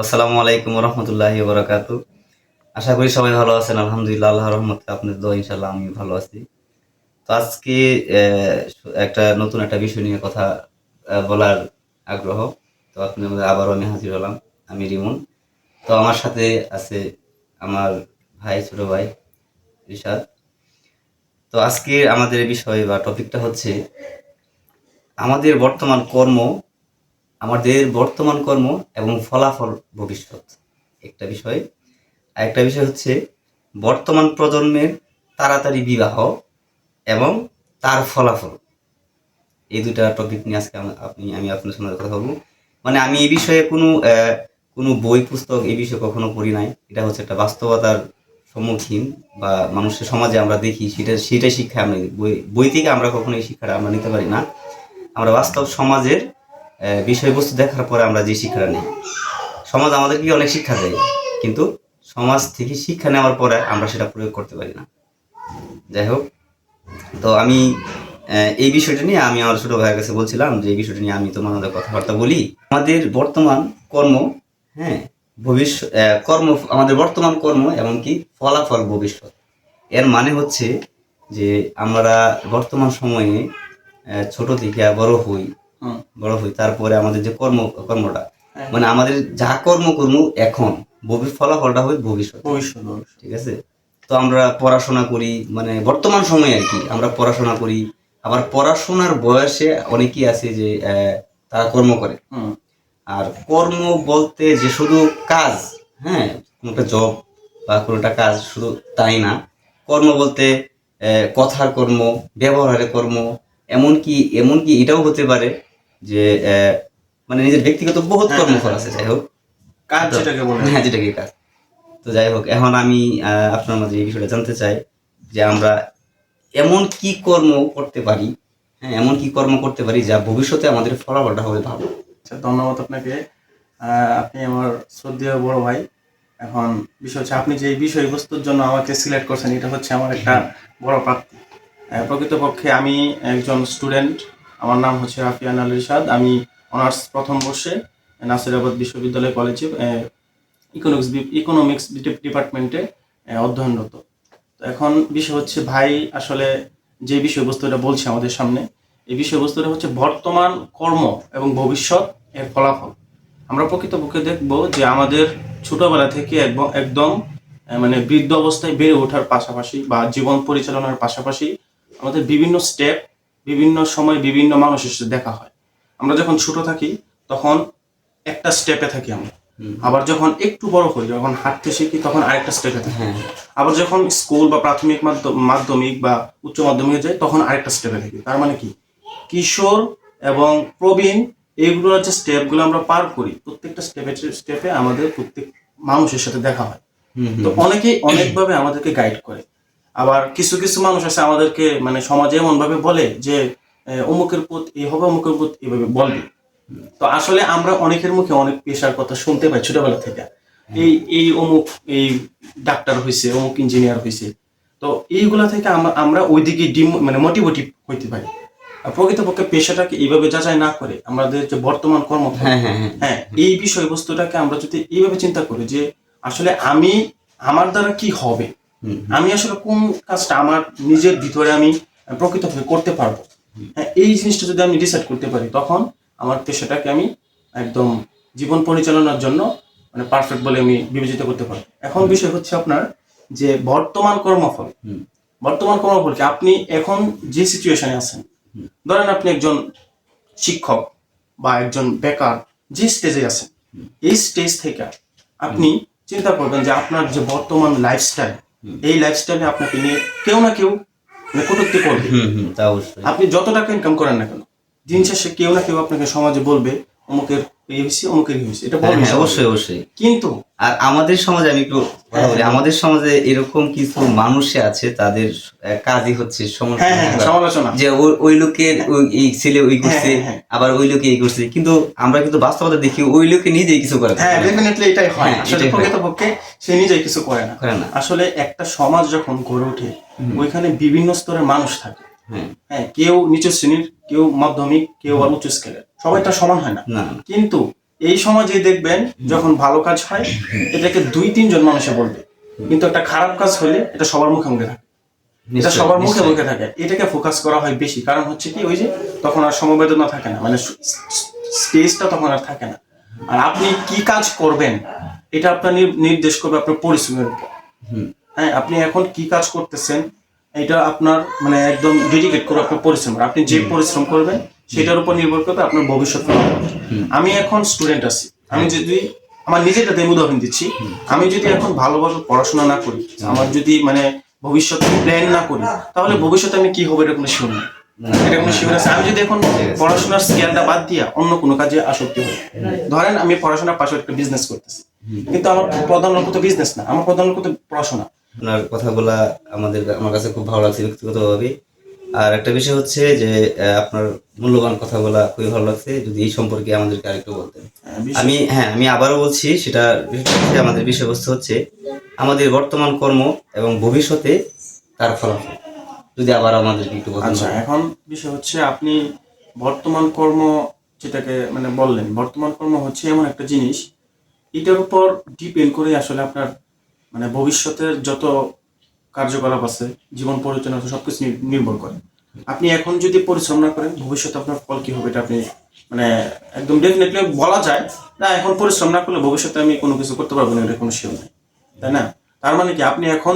আসসালামু আলাইকুম রহমতুল্লাহি বারাকাতু। আশা করি সবাই ভালো আছেন। আলহামদুলিল্লাহ, আল্লাহর রহমতে আপনাদের দোয়া ইনশাআল্লাহ আমি ভালো আছি। তো আজকে একটা নতুন একটা বিষয় নিয়ে কথা বলার আগ্রহ। তো আপনাদের মধ্যে আবারও আমি হাজির হলাম। আমি রিমন। তো আমার সাথে আছে আমার ভাই, ছোট ভাই রিশাদ। তো আজকে আমাদের বিষয় বা টপিকটা হচ্ছে আমাদের বর্তমান কর্ম, আমাদের বর্তমান কর্ম এবং ফলাফল ভবিষ্যৎ একটা বিষয়। আরেকটা বিষয় হচ্ছে বর্তমান প্রজন্মের তাড়াতাড়ি বিবাহ এবং তার ফলাফল। এই দুটা টপিক নিয়ে আজকে আমি আপনার সঙ্গে কথা বলবো। মানে আমি এই বিষয়ে কোনো বই পুস্তক এই বিষয়ে কখনো পড়ি নাই। এটা হচ্ছে একটা বাস্তবতার সম্মুখীন বা মানুষের সমাজে আমরা দেখি, সেটাই শিক্ষা। আমরা বই থেকে আমরা কখনো এই শিক্ষাটা আমরা নিতে পারি না। আমরা বাস্তব সমাজের বিষয়বস্তু দেখার পরে আমরা যে শিক্ষাটা নিই। সমাজ আমাদেরকে অনেক শিক্ষা দেয়, কিন্তু সমাজ থেকে শিক্ষা নেওয়ার পরে আমরা সেটা প্রয়োগ করতে পারি না। যাই হোক, তো আমি এই বিষয়টা নিয়ে আমি আমার ছোট ভাইয়ের কাছে বলছিলাম যে এই বিষয়টা নিয়ে আমি তোমার মধ্যে কথাবার্তা বলি। আমাদের বর্তমান কর্ম, হ্যাঁ, ভবিষ্যৎ কর্ম, আমাদের বর্তমান কর্ম এমনকি ফলাফল ভবিষ্যৎ। এর মানে হচ্ছে যে আমরা বর্তমান সময়ে ছোট থেকে বড় হই, তারপরে আমাদের যে কর্মটা, মানে আমাদের যা কর্ম এখন ফলাফলটা হবে ভবিষ্যৎ। ঠিক আছে। তো আমরা পড়াশোনা করি, মানে বর্তমান সময়ে আর কি আমরা পড়াশোনা করি। আবার পড়াশোনার বয়সে অনেকেই আছে যে তারা কর্ম করে। আর কর্ম বলতে যে শুধু কাজ, হ্যাঁ, কোনোটা জব বা কোনোটা কাজ শুধু তাই না। কর্ম বলতে কথার কর্ম, ব্যবহারের কর্ম, এমনকি এটাও হতে পারে যে মানে নিজের ব্যক্তিগত বহুত কর্মফল আছে। যাই হোক, কাজ যেটাকে বলে, হ্যাঁ, যেটাকে কাজ। তো যাই হোক, এখন আমি আপনার মাঝে এই বিষয়টা জানতে চাই যে আমরা এমন কি কর্ম করতে পারি, হ্যাঁ, এমন কি কর্ম করতে পারি যা ভবিষ্যতে আমাদের ফলাফলটা হবে ভালো। আচ্ছা, ধন্যবাদ আপনাকে। আপনি আমার শ্রদ্ধেয় বড় ভাই। এখন বিষয় হচ্ছে, আপনি যে বিষয়বস্তুর জন্য আমাকে সিলেক্ট করছেন, এটা হচ্ছে আমার একটা বড় প্রাপ্তি। প্রকৃতপক্ষে আমি একজন স্টুডেন্ট। আমার নাম হচ্ছে রাফিয়ান আল রিশাদ। আমি অনার্স প্রথম বর্ষে নাসিরাবাদ বিশ্ববিদ্যালয় কলেজে ইকোনমিক্স ডিপার্টমেন্টে অধ্যয়নরত। তো এখন বিষয় হচ্ছে, ভাই আসলে যে বিষয়বস্তুটা বলছে আমাদের সামনে, এই বিষয়বস্তুটা হচ্ছে বর্তমান কর্ম এবং ভবিষ্যৎ এর ফলাফল। আমরা প্রকৃতপক্ষে দেখব যে আমাদের ছোটবেলা থেকে একদম মানে বৃদ্ধ অবস্থায় বেড়ে ওঠার পাশাপাশি বা জীবন পরিচালনার পাশাপাশি আমাদের বিভিন্ন স্টেপ, বিভিন্ন সময় বিভিন্ন মানুষের সাথে দেখা হয়। আমরা যখন ছোট থাকি তখন একটা স্টেপে থাকি আমরা। আবার যখন একটু বড় হই, যখন হাঁটতে শিখি, তখন আরেকটা স্টেপে থাকি। আবার যখন স্কুল বা প্রাথমিক মাধ্যমিক বা উচ্চ মাধ্যমিকে যাই, তখন আরেকটা স্টেপে থাকি। তার মানে কি, কিশোর এবং প্রবীণ, এইগুলোর যে স্টেপগুলো আমরা পার করি, প্রত্যেকটা স্টেপে আমাদের প্রত্যেক মানুষের সাথে দেখা হয়। তো অনেকেই অনেকভাবে আমাদেরকে গাইড করে। আবার কিছু কিছু মানুষ আছে আমাদেরকে, মানে সমাজে এমন ভাবে বলে যে অমুকের পুত এই হবে, অমুকের পুত এইভাবে বলবে। তো আসলে আমরা অনেকের মুখে অনেক পেশার কথা শুনতে পাই ছোটবেলা থেকে। এই এই অমুক এই ডাক্তার হয়েছে, অমুক ইঞ্জিনিয়ার হয়েছে। তো এইগুলা থেকে আমরা ওইদিকে মানে মোটিভেটিভ হইতে পারি। আর প্রকৃতপক্ষে পেশাটাকে এইভাবে যাচাই না করে আমাদের যে বর্তমান কর্মফল, হ্যাঁ, এই বিষয়বস্তুটাকে আমরা যদি এইভাবে চিন্তা করি যে আসলে আমার দ্বারা কি হবে, আমি আসলে কোন কাজটা আমার নিজের ভিতরে আমি প্রকৃতপক্ষে করতে পারবো, হ্যাঁ, এই জিনিসটা যদি আমি ডিসাইড করতে পারি, তখন আমার পেশাটাকে আমি একদম জীবন পরিচালনার জন্য মানে পারফেক্ট বলে আমি বিবেচিত করতে পারবো। এখন বিষয় হচ্ছে আপনার যে বর্তমান কর্মফল। বর্তমান কর্মফল কি, আপনি এখন যে সিচুয়েশনে আছেন, ধরেন আপনি একজন শিক্ষক বা একজন বেকার, যে স্টেজে আছেন, এই স্টেজ থেকে আপনি চিন্তা করবেন যে আপনার যে বর্তমান লাইফস্টাইল, এই লাইফস্টাইলে আপনাকে নিয়ে কেউ না কেউ মানে কটূক্তি করবে। আপনি যত টাকা ইনকাম করেন না কেন, দিন শেষে কেউ না কেউ আপনাকে সমাজে বলবে অমুকের এই হয়েছে, অমুকের এই হয়েছে, এটা বলবে। অবশ্যই অবশ্যই। কিন্তু আর আমাদের সমাজে আমি একটু কথা বলি, আমাদের সমাজে এরকম কিছু মানুষ আছে, তাদের কাজই হচ্ছে সমালোচনা, যে ওই লোকের এই ছেলে ওই করছে, আবার ওই লোকে এই করছে, কিন্তু আমরা কিন্তু বাস্তবতা দেখি ওই লোকে নিজেই কিছু করে। হ্যাঁ, ডেফিনেটলি এটাই হয়। আসলে প্রকৃতপক্ষে সে নিজেই কিছু করে না। আসলে একটা সমাজ যখন গড়ে ওঠে, ওইখানে বিভিন্ন স্তরের মানুষ থাকে। হ্যাঁ, কেউ নিচু শ্রেণীর, কেউ মাধ্যমিক, কেউ আর উচ্চ স্কেলের, সবাই তার সমান হয় না। কিন্তু এই সমাজে দেখবেন যখন ভালো কাজ হয় এটাকে 2-3 জন মানুষে বলবে, কিন্তু একটা খারাপ কাজ হলে এটা সবার মুখে মুখে থাকে, এটা নিশ্চয়ই, সবার মুখে নিশ্চয়ই। মুখে থাকে। এটাকে ফোকাস করা হয় বেশি, কারণ হচ্ছে কি ওই যে তখন আর সমবেদনা থাকে না, মানে স্পেসটা তখন আর থাকে না। আর আপনি কি কাজ করবেন এটা আপনার নির্দেশ করবে আপনার পরিশ্রমের উপর। হুম, হ্যাঁ, আপনি এখন কি কাজ করতেছেন এটা আপনার মানে একদম ডেডিকেট করবে আপনার পরিশ্রম। আপনি যে পরিশ্রম করবেন সেটার উপর নির্ভর করবে আপনার ভবিষ্যৎ। আমি এখন স্টুডেন্ট আছি, আমি যদি আমার নিজেরটাতে উদাহরণ দিচ্ছি, আমি যদি এখন ভালোভাবে পড়াশোনা না করি, আমার যদি মানে ভবিষ্যৎ প্ল্যান না করি, তাহলে ভবিষ্যতে আমি কি হবে এটা কোনো শিওর নেই। এটা কোনো শিওর আছে। আমি যদি এখন পড়াশোনার স্কেলটা বাদ দিয়া অন্য কোনো কাজে আসক্তি হই, ধরেন আমি পড়াশোনার পাশে একটা বিজনেস করতেছি, কিন্তু আমার প্রধান লক্ষ্য তো বিজনেস না, আমার প্রধান লক্ষ্য তো পড়াশোনা। আপনার কথাগুলা আমার কাছে খুব ভালো লাগছে ব্যক্তিগতভাবে। আর একটা বিষয় হচ্ছে যে আপনার মূল্যবান কথাগুলা খুবই ভালো লাগছে, যদি এই সম্পর্কে আমাদেরকে আরেকটু বলতেন। আমি আবারও বলছি, সেটা বিষয়টা হচ্ছে, আমাদের বিষয়বস্তু হচ্ছে আমাদের বর্তমান কর্ম এবং ভবিষ্যতে তার ফলাফল, যদি আবার আমাদেরকে একটু বলতেন। আচ্ছা, এখন বিষয় হচ্ছে আপনি বর্তমান কর্ম যেটাকে মানে বললেন, বর্তমান কর্ম হচ্ছে এমন একটা জিনিস, এটার উপর ডিপেন্ড করে আসলে আপনার মানে ভবিষ্যতের যত কার্যকলাপ আছে, জীবন পরিচালনা আছে, সবকিছু নির্ভর করে। আপনি এখন যদি পরিশ্রম না করেন ভবিষ্যতে আপনার ফল কি হবে এটা আপনি মানে একদম ডেফিনেটলি বলা যায় না। এখন পরিশ্রম না করলে ভবিষ্যতে আমি কোনো কিছু করতে পারবো না, এটা কোনো শিওর নেই, তাই না? তার মানে কি আপনি এখন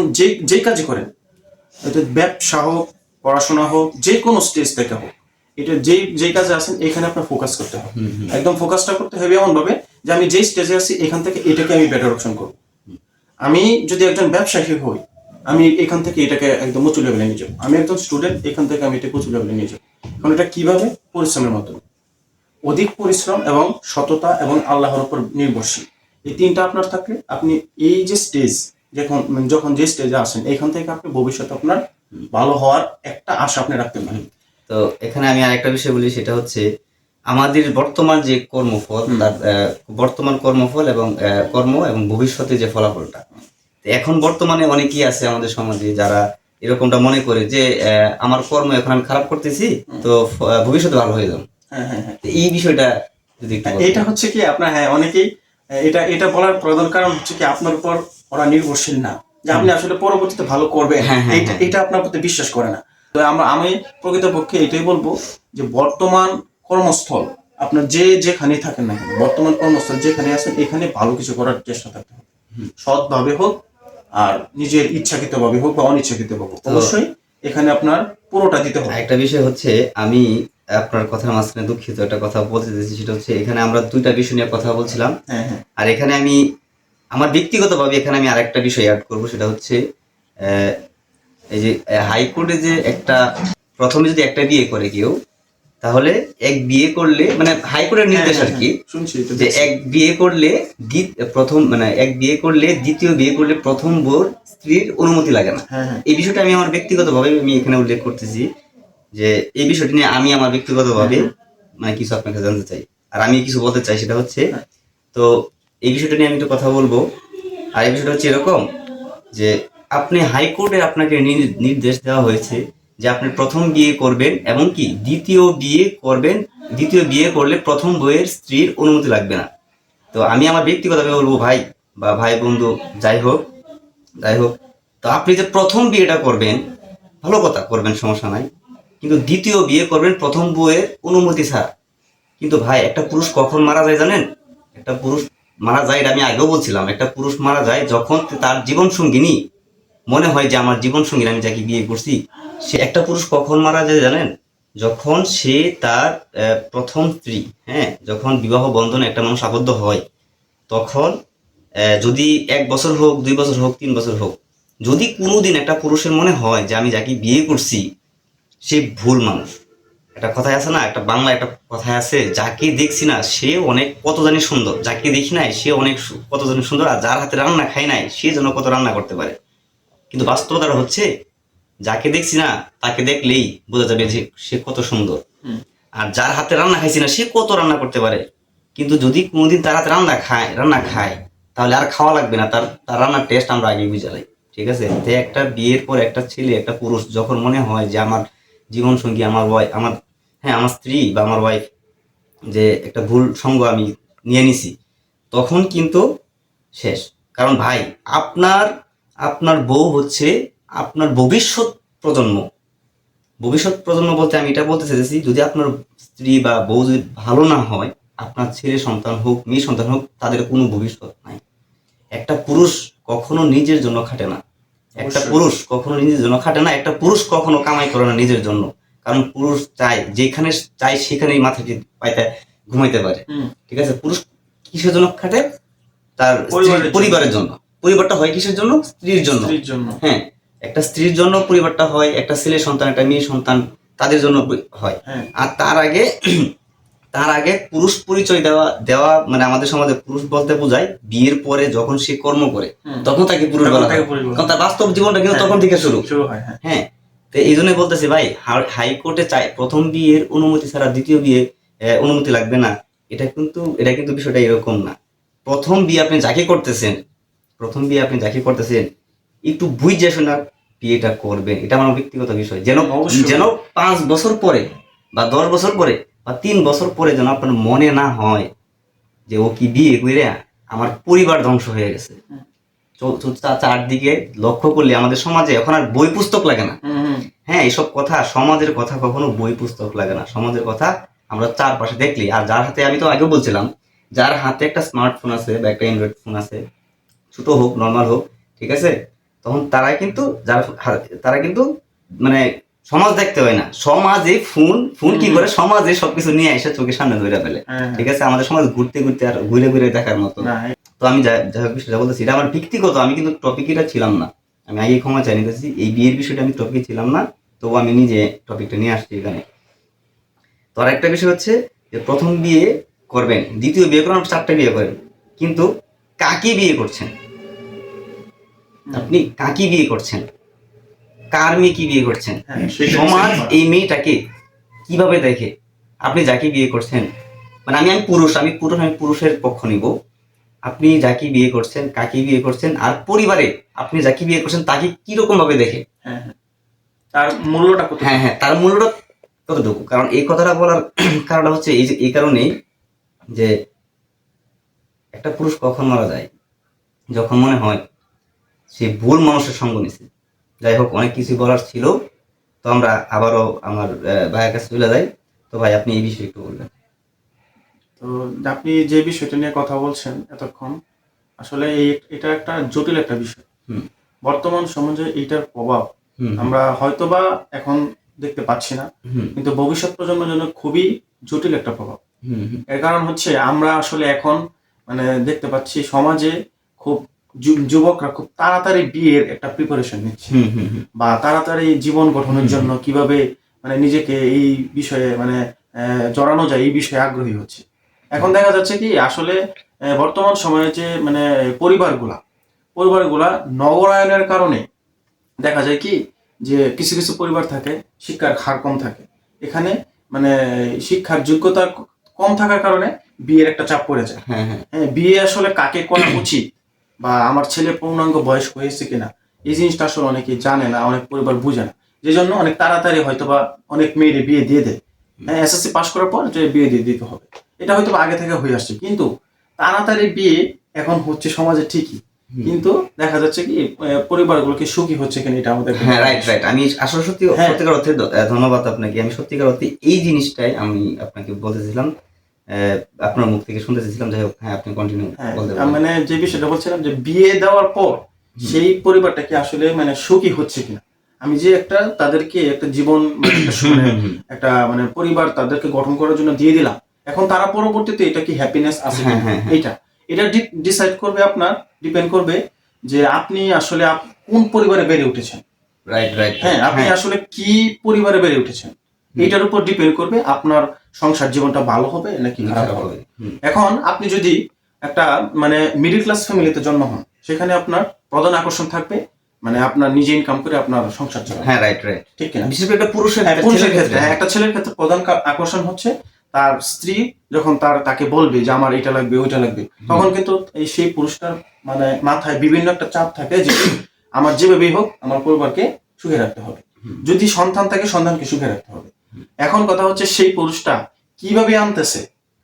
যে কাজই করেন, এটা ব্যবসা হোক, পড়াশোনা হোক, যে কোনো স্টেজ থেকে হোক, এটা যেই কাজে আছেন এখানে আপনার ফোকাস করতে হবে। একদম ফোকাসটা করতে হবে এমন ভাবে যে আমি যেই স্টেজে আছি এখান থেকে এটাকে আমি বেটার অপশন করবো। আমি যদি একজন ব্যবসায়ী হই, আমি এখান থেকে এটাকে একদম উঁচু লেভেলে নিয়ে যাবো। আমি একজন স্টুডেন্ট, এখান থেকে আমি এটাকে উঁচু লেভেলে নিয়ে যাবো। এখন এটা কিভাবে? পরিশ্রমের মাধ্যমে। অধিক পরিশ্রম এবং সততা এবং আল্লাহর উপর নির্ভরশীল, এই তিনটা আপনার থাকলে আপনি এই যে স্টেজ যখন যে স্টেজে আসেন এখান থেকে আপনি ভবিষ্যতে আপনার ভালো হওয়ার একটা আশা আপনি রাখতে পারেন। তো এখানে আমি আরেকটা বিষয় বলি, সেটা হচ্ছে আমাদের বর্তমান যে কর্মফল, তার বর্তমান কর্মফল এবং কর্ম এবং ভবিষ্যতে যে ফলাফলটা। তো এখন বর্তমানে অনেকেই আছে আমাদের সমাজে যারা এরকমটা মনে করে যে আমার কর্ম এখন আমি খারাপ করতেছি, তো ভবিষ্যতে ভালো হয়ে যাবে। হ্যাঁ হ্যাঁ হ্যাঁ, তো এই বিষয়টা যদি একটু বলতেন। এটা হচ্ছে কি আপনার, হ্যাঁ অনেকেই এটা বলার প্রধান কারণ হচ্ছে কি আপনার উপর ওরা নির্ভরশীল না, যে আপনি আসলে পরবর্তীতে ভালো করবেন, হ্যাঁ, হ্যাঁ, এটা হ্যাঁ। এটা আপনার প্রতি বিশ্বাস করে না। তো আমি প্রকৃতপক্ষে এটাই বলবো যে বর্তমান কর্মস্থল আপনার যেখানেই থাকেন না কেন, বর্তমান কর্মস্থল যেখানে আছেন এখানে ভালো কিছু করার চেষ্টা থাকতে হবে, সৎভাবে হোক আর নিজের ইচ্ছাকৃত ভাবে হোক বা অনিচ্ছাকৃত ভাবে হোক, অবশ্যই এখানে আপনার পুরোটা দিতে হবে। একটা বিষয় হচ্ছে, আমি আপনার কথার মাঝখানে দুঃখিত, একটা কথা বলতে চাইছি, সেটা হচ্ছে এখানে আমরা দুইটা বিষয় নিয়ে কথা বলছিলাম, হ্যাঁ হ্যাঁ আর এখানে আমি আমার ব্যক্তিগতভাবে এখানে আমি আরেকটা বিষয় অ্যাড করবো, সেটা হচ্ছে আহ, এই যে হাইকোর্টে যে একটা প্রথমে যদি একটা বিয়ে করে কেউ, তাহলে এক বিয়ে করলে মানে হাইকোর্টের নির্দেশ আর কি, শুনছি এটা যে এক বিয়ে করলে এক বিয়ে করলে দ্বিতীয় বিয়ে করলে প্রথম বউর স্ত্রীর অনুমতি লাগে না। হ্যাঁ হ্যাঁ এই বিষয়টা আমি আমার ব্যক্তিগতভাবে আমি এখানে উল্লেখ করতেছি, যে এই বিষয়টি নিয়ে আমি আমার ব্যক্তিগতভাবে মানে কিছু আপনাকে জানতে চাই, আর আমি কিছু বলতে চাই, সেটা হচ্ছে, তো এই বিষয়টা নিয়ে আমি একটু কথা বলবো। আর এই বিষয়টা হচ্ছে এরকম যে আপনি হাইকোর্টে আপনাকে নির্দেশ দেওয়া হয়েছে যে আপনি প্রথম বিয়ে করবেন এবং কি দ্বিতীয় বিয়ে করবেন, দ্বিতীয় বিয়ে করলে প্রথম বউয়ের স্ত্রীর অনুমতি লাগবে না। তো আমি আমার ব্যক্তিগতভাবে বলবো, ভাই বা ভাই বন্ধু যাই হোক, তো আপনি যে প্রথম বিয়েটা করবেন, ভালো কথা, করবেন, সমস্যা নাই, কিন্তু দ্বিতীয় বিয়ে করবেন প্রথম বউয়ের অনুমতি ছাড়া। কিন্তু ভাই, একটা পুরুষ কখন মারা যায় জানেন? একটা পুরুষ মারা যায়, এটা আমি আগেও বলছিলাম, একটা পুরুষ মারা যায় যখন তার জীবন সঙ্গিনী মনে হয় যে আমার জীবন সঙ্গিনী আমি যাকে বিয়ে করছি। সে একটা পুরুষ কখন মারা যায় জানেন? যখন সে তার প্রথম স্ত্রী, হ্যাঁ, যখন বিবাহ বন্ধনে একটা মানুষ আবদ্ধ হয়, তখন যদি 1 বছর হোক, 2 বছর হোক, 3 বছর হোক, যদি কোনোদিন একটা পুরুষের মনে হয় যে আমি যাকে বিয়ে করছি সে ভুল মানুষ, একটা কথায় আছে না, একটা বাংলা একটা কথায় আছে, যাকে দেখছি না সে অনেক কত জানি সুন্দর, যাকে দেখি নাই সে অনেক কত জানি সুন্দর, আর যার হাতে রান্না খাই নাই সে যেন কত রান্না করতে পারে। কিন্তু বাস্তবতাটা হচ্ছে, যাকে দেখছি না তাকে দেখলেই বোঝা যাবে যে সে কত সুন্দর, আর যার হাতে রান্না খাইছি না সে কত রান্না করতে পারে। কিন্তু যদি কোনোদিন তার হাতে রান্না খায় তাহলে আর খাওয়া লাগবে না, তার তার রান্নার টেস্ট আমরা আগে বুঝে যাই। ঠিক আছে? তো একটা বিয়ের পর একটা ছেলে, একটা পুরুষ যখন মনে হয় যে আমার জীবন সঙ্গী, আমার স্ত্রী বা আমার ওয়াইফ, যে একটা ভুল সঙ্গ আমি নিয়ে নিছি, তখন কিন্তু শেষ। কারণ ভাই, আপনার আপনার বউ হচ্ছে আপনার ভবিষ্যৎ প্রজন্ম। ভবিষ্যৎ প্রজন্ম বলতে আমি এটা বলতে চাইছি, যদি আপনার স্ত্রী বা বউ যদি ভালো না হয়, আপনার ছেলে সন্তান হোক মেয়ে সন্তান হোক, তাদের কোনো ভবিষ্যৎ নাই। একটা পুরুষ কখনো নিজের জন্য খাটে না, একটা অবশ্যই। পুরুষ কখনো নিজের জন্য খাটে না, একটা পুরুষ কখনো কামাই করে না নিজের জন্য। কারণ পুরুষ চায়, যেখানে চায় সেখানেই মাথা পাইতে ঘুমাইতে পারে। হুম। ঠিক আছে, পুরুষ কিসের জন্য খাটে? তার পরিবারের জন্য। পরিবারের জন্য। পরিবারটা হয় কিসের জন্য? স্ত্রীর জন্য। স্ত্রীর জন্য। হ্যাঁ, একটা স্ত্রীর জন্য পরিবারটা হয়, একটা ছেলে সন্তান একটা মেয়ে সন্তান তাদের জন্য হয়। হ্যাঁ। আর তার আগে পুরুষ পরিচয় দেওয়া দেওয়া মানে আমাদের সমাজে পুরুষ বলতে বোঝায় বিয়ের পরে যখন সে কর্ম করে হুম। তখন তাকে পুরুষ তখন বলা তাকে হয়। পুরুষ বলা হয়। কারণ তার বাস্তব জীবনটা কিন্তু হ্যাঁ, তখন থেকে শুরু। শুরু হয়। হ্যাঁ। হ্যাঁ, তো এই জন্যই বলতেছি ভাই, হাইকোর্টে চাই প্রথম বিয়ের অনুমতি ছাড়া দ্বিতীয় বিয়ে অনুমতি লাগবে না। এটা কিন্তু বিষয়টা এরকম না। প্রথম বিয়ে আপনি যাকে করতেছেন, একটু বুঝে শোনা বিয়েটা করবেন। এটা আমার ব্যক্তিগত বিষয়। যেন অবশ্যই। যেন 5 বছর পরে বা 10 বছর পরে বা 3 বছর পরে যেন আপনার মনে না হয় যে ও কি বিয়ে করে আমার পরিবার ধ্বংস হয়ে গেছে। হুম। চারদিকে লক্ষ্য করলে আমাদের সমাজে এখন আর বই পুস্তক লাগে না। হুম, হুম। হ্যাঁ, এইসব কথা, সমাজের কথা কখনো বই পুস্তক লাগে না। সমাজের কথা আমরা চারপাশে দেখলি, আর যার হাতে, আমি তো আগেও বলছিলাম, যার হাতে একটা স্মার্টফোন আছে বা একটা অ্যান্ড্রয়েড ফোন আছে, ছোট হোক নর্মাল হোক, ঠিক আছে, তখন তারা কিন্তু মানে সমাজ দেখতে হয় না, সমাজে ফোন কি করে সমাজে সবকিছু নিয়ে এসে চোখের সামনে ধরে ফেলে। হ্যাঁ, ঠিক আছে, আমাদের সমাজ ঘুরতে ঘুরতে আর ঘুরে ঘুরে দেখার মতো। না, তো আমি যাই হোক বিষয়টা বলতেছি, এটা আমার ব্যক্তিগত, আমি কিন্তু টপিকটা ছিলাম না। আমি আগে ক্ষমা চাই নিতেছি, এই বিয়ের বিষয়টা আমি টপিকে ছিলাম না, তবু আমি নিজে টপিকটা নিয়ে আসছি এখানে। তো আর একটা বিষয় হচ্ছে যে প্রথম বিয়ে করবেন, দ্বিতীয় বিয়ে করেন, 4টা বিয়ে করেন, কিন্তু কাকে বিয়ে করছেন? আপনি কাকে বিয়ে করছেন? কার মেয়েকে বিয়ে করছেন? হ্যাঁ, সেটা সমাজ decide করা। এই মেয়েটাকে কিভাবে দেখে? আপনি যাকে বিয়ে করছেন, মানে আমি পুরুষের পক্ষ নিব। আপনি যাকে বিয়ে করছেন, কাকে বিয়ে করছেন, আর পরিবারে আপনি যাকে বিয়ে করছেন তাকে কিরকম ভাবে দেখে? হ্যাঁ, হ্যাঁ। তার মূল্যটা কত? হ্যাঁ হ্যাঁ, তার মূল্যটা কতটুকু? কারণ এই কথাটা বলার কারণটা হচ্ছে এই কারণেই যে একটা পুরুষ কখন মারা যায়? যখন মনে হয় সে ভুল মানুষের সঙ্গ নিছে। যাই হোক, অনেক কিছু বলার ছিল, তো আমরা আবারও আমার ভাইয়ের কাছে চলে যাই। তো ভাই, আপনি এই বিষয়ে একটু বলবেন। তো আপনি যে বিষয়টা নিয়ে কথা বলছেন এতক্ষণ, আসলে এটা একটা জটিল একটা বিষয়। হুম বর্তমান সমাজে এইটার প্রভাব হুম আমরা হয়তোবা এখন দেখতে পাচ্ছি না, হুম কিন্তু ভবিষ্যৎ প্রজন্মের জন্য খুবই জটিল একটা প্রভাব। হুম হুম এর কারণ হচ্ছে আমরা আসলে এখন মানে দেখতে পাচ্ছি সমাজে খুব যুবকরা খুব তাড়াতাড়ি বিয়ের একটা প্রিপারেশন নিচ্ছে, হুম হুম হুম বা তাড়াতাড়ি জীবন গঠনের জন্য কিভাবে মানে নিজেকে এই বিষয়ে মানে জড়ানো যায় এই বিষয়ে আগ্রহী হচ্ছে। এখন দেখা যাচ্ছে কি আসলে বর্তমান সময়ে যে মানে পরিবারগুলা নগরায়নের কারণে দেখা যায় কি যে কিছু কিছু পরিবার থাকে শিক্ষার হার কম থাকে, এখানে মানে শিক্ষার যোগ্যতা কম থাকার কারণে বিয়ের একটা চাপ পড়ে যায়। হ্যাঁ হ্যাঁ হ্যাঁ, বিয়ে আসলে কাকে করা উচিত বা আমার ছেলে পূর্ণাঙ্গ বয়স হয়েছে কিনা এই জিনিসটা আসলে অনেকে জানে না, অনেক পরিবার বুঝে না, যে জন্য অনেক তাড়াতাড়ি হয়তোবা অনেক মেয়েরে বিয়ে দিয়ে দেয়। হ্যাঁ, এসএসসি পাস করার পর যে বিয়ে দিয়ে দিতে হবে, এটা হয়তো আগে থেকে হয়ে আসছে, কিন্তু তাড়াতাড়ি বিয়ে এখন হচ্ছে সমাজে ঠিকই, কিন্তু দেখা যাচ্ছে কি পরিবারগুলোকে সুখী হচ্ছে কিনা এটা আমাদের হ্যাঁ, রাইট। আমি আসলে হ্যাঁ। সত্যিকার অর্থে ধন্যবাদ আপনাকে। আমি সত্যিকার অর্থে এই জিনিসটাই আমি আপনাকে বলতেছিলাম, আপনার মুখ থেকে শুনতে চেয়েছিলাম। যাই হোক, হ্যাঁ, আপনি কন্টিনিউ হ্যাঁ, বলতে পারেন। মানে যে বিষয়টা বলছিলাম যে বিয়ে দেওয়ার পর সেই পরিবারটা কি আসলে মানে সুখী হচ্ছে কিনা, আমি যে একটা তাদেরকে একটা জীবন মানে একটা মানে পরিবার তাদেরকে গঠন করার জন্য দিয়ে দিলাম, এখন তারা পরবর্তীতে এটা কি হ্যাপিনেস আছে হ্যাঁ, কিনা, হ্যাঁ, হ্যাঁ। এটা ডিসাইড করবে আপনার, ডিপেন্ড করবে যে আপনি আসলে কোন পরিবারে বেড়ে উঠেছেন। রাইট। হ্যাঁ, আপনি আসলে কি পরিবারে বেড়ে উঠেছেন এইটার উপর ডিপেন্ড করবে আপনার সংসার জীবনটা ভালো হবে নাকি খারাপ হবে। এখন আপনি যদি একটা মানে মিডল ক্লাস ফ্যামিলিতে জন্ম হন, সেখানে আপনার প্রধান আকর্ষণ থাকবে মানে আপনার নিজে ইনকাম করে আপনার সংসার চালানো। হ্যাঁ, রাইট। ঠিক কিনা? বিশেষ করে একটা পুরুষের পুরুষের ক্ষেত্রে, হ্যাঁ, একটা ছেলের ক্ষেত্রে প্রধান আকর্ষণ হচ্ছে তার স্ত্রী যখন তাকে বলবে যে আমার এটা লাগবে ওইটা লাগবে, তখন কিন্তু সেই পুরুষটার মানে মাথায় বিভিন্ন একটা চাপ থাকে যে আমার যেভাবেই হোক আমার পরিবারকে সুখে রাখতে হবে, যদি সন্তান থাকে সন্তানকে সুখে রাখতে হবে। এখন কথা হচ্ছে সেই পুরুষটা কিভাবে আনতেছে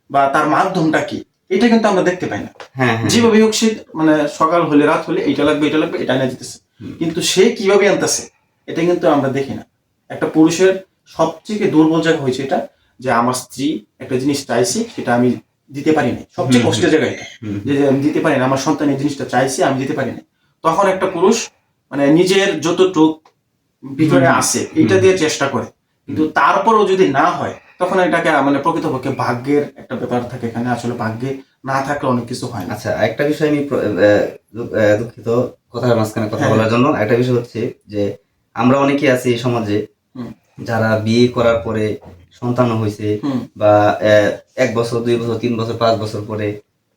বা তার মাধ্যমটা কি, এটা কিন্তু আমরা দেখতে পাই না। হ্যাঁ হ্যাঁ যেভাবে হোক সে মানে সকাল হলে রাত হলে এটা লাগবে এটা এনে দিতেছে, কিন্তু সে কিভাবে আনতেছে এটা কিন্তু আমরা দেখি না। একটা পুরুষের সবচেয়ে দুর্বল জায়গা হয়েছে এটা, যে আমার স্ত্রী একটা জিনিস চাইছে সেটা আমি দিতে পারি না, সবচেয়ে কষ্টের জায়গা এটা, যে আমি দিতে পারি না, আমার সন্তান এই জিনিসটা চাইছে আমি দিতে পারি না। তখন একটা পুরুষ মানে নিজের যতটুক ভিতরে আছে এটা দিয়ে চেষ্টা করে, কিন্তু তারপরও যদি না হয় তখন এটাকে মানে প্রকৃতপক্ষে ভাগ্যের একটা ব্যাপার থাকে এখানে, আসলে ভাগ্যে না থাকলে অনেক কিছু হয় না। আচ্ছা, একটা বিষয় আমি দুঃখিত কথার মাঝখানে কথা হ্যাঁ। বলার জন্য। একটা বিষয় হচ্ছে যে আমরা অনেকেই আছি এই সমাজে হুম। যারা বিয়ে করার পরে সন্তান হয়েছে হুম। বা 1 বছর 2 বছর 3 বছর 5 বছর পরে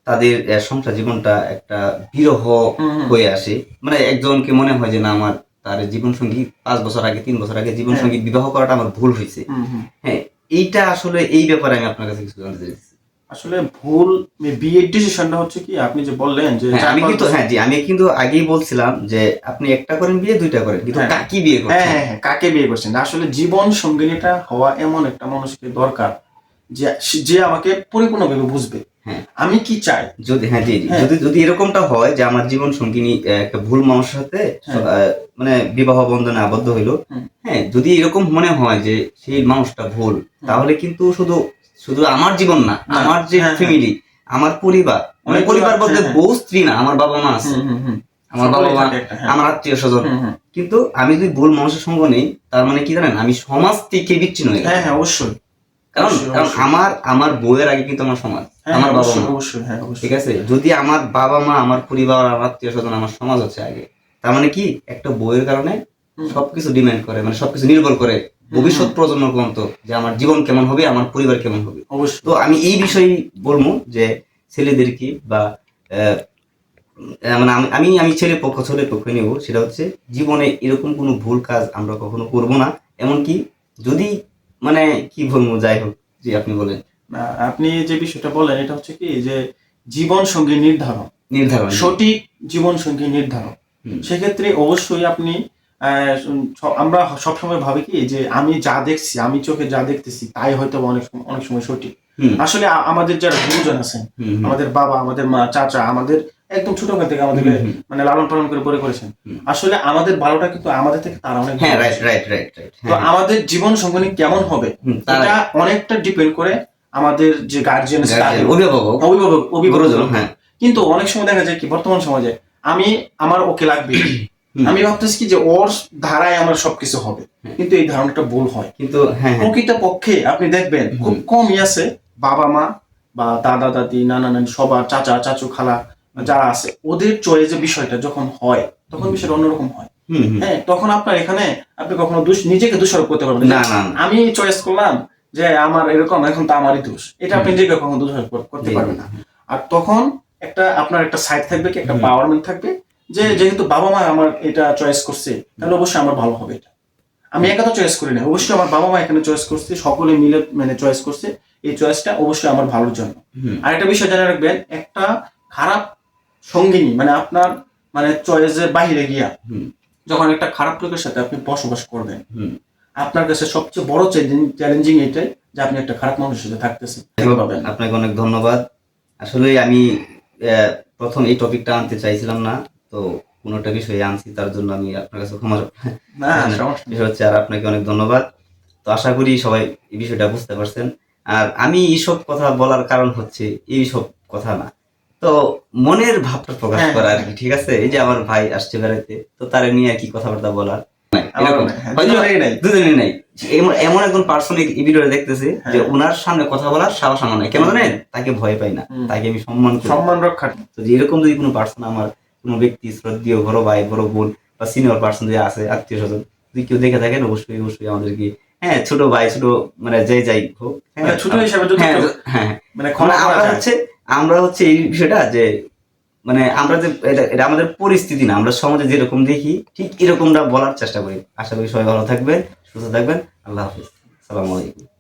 তাদের সংসার জীবনটা একটা বিরহ হয়ে আসে। মানে একজনকে মনে হয় যে না, আমার তার জীবন সঙ্গী 5 বছর আগে 3 বছর আগে জীবন সঙ্গী বিবাহ করাটা আমার ভুল হয়েছে। হ্যাঁ, এইটা আসলে এই ব্যাপারে আমি আপনার কাছে কিছু জানতে চাইছি। আসলে ভুল বিয়ের ডিসিশনটা হচ্ছে কি, আপনি যে বললেন যে আমি কিন্তু আগেই বলছিলাম যে আপনি একটা করেন বিয়ে, 2টা করেন, কিন্তু হ্যাঁ। কাকে বিয়ে করছেন? হ্যাঁ, কাকে বিয়ে করছেন? আসলে জীবন সঙ্গিনীটা হওয়া এমন একটা মানুষকে দরকার যে যে আমাকে পরিপূর্ণভাবে বুঝবে হ্যাঁ। আমি কি চাই। যদি জি হ্যাঁ। যদি এরকমটা হয় যে আমার জীবন সঙ্গিনী একটা ভুল মানুষের সাথে মানে বিবাহ বন্ধনে আবদ্ধ হইলো, হ্যাঁ, যদি এরকম মনে হয় যে সেই মানুষটা ভুল, তাহলে কিন্তু শুধু শুধু আমার জীবন না, আমার যে ফ্যামিলি, আমার পরিবার, মানে পরিবার বলতে বউ স্ত্রী না, আমার বাবা মা আছে, আমার বাবা মা, আমার আত্মীয় স্বজন, কিন্তু আমি যদি ভুল মানুষের সঙ্গ নেই তার মানে কি জানেন, আমি সমাজ থেকে বিচ্ছিন্ন হয়ে গেলাম। হ্যাঁ হ্যাঁ অবশ্যই, কারণ আমার বউয়ের আগে কিন্তু আমার সমাজ, আমার বাবা মা, ঠিক আছে? যদি আমার বাবা মা, আমার পরিবার, আমার আত্মীয় স্বজন, আমার সমাজ হচ্ছে আগে, তার মানে কি একটা বউয়ের কারণে সবকিছু ডিমান্ড করে, মানে সবকিছু নির্ভর করে ভবিষ্যৎ প্রজন্ম পর্যন্ত যে আমার জীবন কেমন হবে, আমার পরিবার কেমন হবে। তো আমি এই বিষয়ে বলবো যে ছেলেদেরকে বা মানে আমি আমি ছেলের পক্ষ নেব, সেটা হচ্ছে জীবনে এরকম কোনো ভুল কাজ আমরা কখনো করব না। এমনকি যদি মানে কি বলবো, যাই হোক, জি আপনি বলেন। আপনি যে বিষয়টা বলেন এটা হচ্ছে কি যে জীবন সঙ্গী নির্ধারণ, সঠিক জীবন সঙ্গী নির্ধারণ। সেক্ষেত্রে অবশ্যই আপনি আমরা সবসময় ভাবি কি যে আমি যা দেখছি, আমি চোখে যা দেখতেছি তাই হয়তো অনেক সময় সঠিক। আসলে আমাদের যারা গুরুজন আছেন, আমাদের বাবা, আমাদের মা, চাচা, আমাদের একদম ছোটবেলা থেকে আমাদের মানে লালন পালন করে বড় করেছেন, আসলে আমাদের ভালোটা কিন্তু আমাদের থেকে তারা অনেক। তো আমাদের জীবন সঙ্গী কেমন হবে এটা অনেকটা ডিপেন্ড করে আমাদের যে গার্জিয়ান, অভিভাবক। কিন্তু অনেক সময় দেখা যায় কি বর্তমান সমাজে আমি আমার ওকে লাগবে, আমি ভাবতেছি কি যে ওর ধারায় আমার সবকিছু হবে, কিন্তু এই ধারণাটা ভুল হয়। কিন্তু প্রকৃত পক্ষে আপনি দেখবেন খুব কমই আছে বাবা মা বা দাদা দাদি, নানা নানি, সবার চাচা চাচু খালা যারা আছে, ওদের চয়েসের বিষয়টা যখন হয় তখন বিষয়টা অন্যরকম হয়। হ্যাঁ, তখন আপনার এখানে আপনি কখনো নিজেকে দোষারোপ করতে পারবেন না, আমি চয়েস করলাম যে আমার এরকম, এখন তো আমারই দোষ, এটা আপনি নিজেকে কখনো দোষারোপ করতে পারবেন না। আর তখন আপনার একটা সাইড থাকবে কি, একটা পাওয়ারমেন্ট থাকবে যে যেহেতু বাবা মা আমার এটা চয়েস করছে তাহলে অবশ্যই আমার ভালো হবে। এটা আমি একা তো চয়েস করি না, অবশ্যই আমার বাবা মা এখানে চয়েস করছে, সকলে মিলে মানে চয়েস করছে, এই চয়েসটা অবশ্যই আমার ভালোর জন্য। আর একটা বিষয় জানা রাখবেন, একটা খারাপ সঙ্গিনী মানে আপনার মানে চয়েসের বাহিরে গিয়া যখন একটা খারাপ লোকের সাথে আপনি বসবাস করবেন, আপনার কাছে সবচেয়ে বড় চ্যালেঞ্জিং এটাই যে আপনি একটা খারাপ মানুষের সাথে থাকতেছেন। আপনাকে অনেক ধন্যবাদ। আসলে আমি প্রথম এই টপিকটা আনতে চাইছিলাম না, তো কোনোটা বিষয়ে আনছি, তার জন্য আমি আপনার কাছে ক্ষমা বিষয় হচ্ছে। আর আপনাকে অনেক ধন্যবাদ। তো আশা করি সবাই এই বিষয়টা বুঝতে পারছেন। আর আমি এইসব কথা বলার কারণ হচ্ছে এইসব কথা না, তো মনের ভাবটা প্রকাশ করা আর কি, ঠিক আছে? এই যে আমার ভাই আসছে বেড়াইতে, তো তারে নিয়ে আর কি কথাবার্তা বলার, দুজনেই নাই। এমন একজন পার্সন এই ভিডিওটা দেখতেছে যে ওনার সামনে কথা বলার সাহস আমার নাই, কেন জানেন? তাকে ভয় পাই না, তাকে আমি সম্মান রক্ষা। তো এরকম যদি কোনো পার্সন, আমার কোনো ব্যক্তি, শ্রদ্ধেয় বড় ভাই, বড় বোন বা সিনিয়র পার্সন যে আছে, আত্মীয় স্বজন, যদি কেউ দেখে থাকেন, অবশ্যই অবশ্যই আমাদেরকে, হ্যাঁ, ছোট ভাই, ছোট মানে যাই হোক, ছোট হিসাবে আমরা হচ্ছে এই বিষয়টা যে মানে আমরা যে এটা আমাদের পরিস্থিতি না, আমরা সমাজে যেরকম দেখি ঠিক এরকমটা বলার চেষ্টা করি। আশা করি সবাই ভালো থাকবেন, সুস্থ থাকবেন। আল্লাহ হাফিজ, আসসালামু আলাইকুম।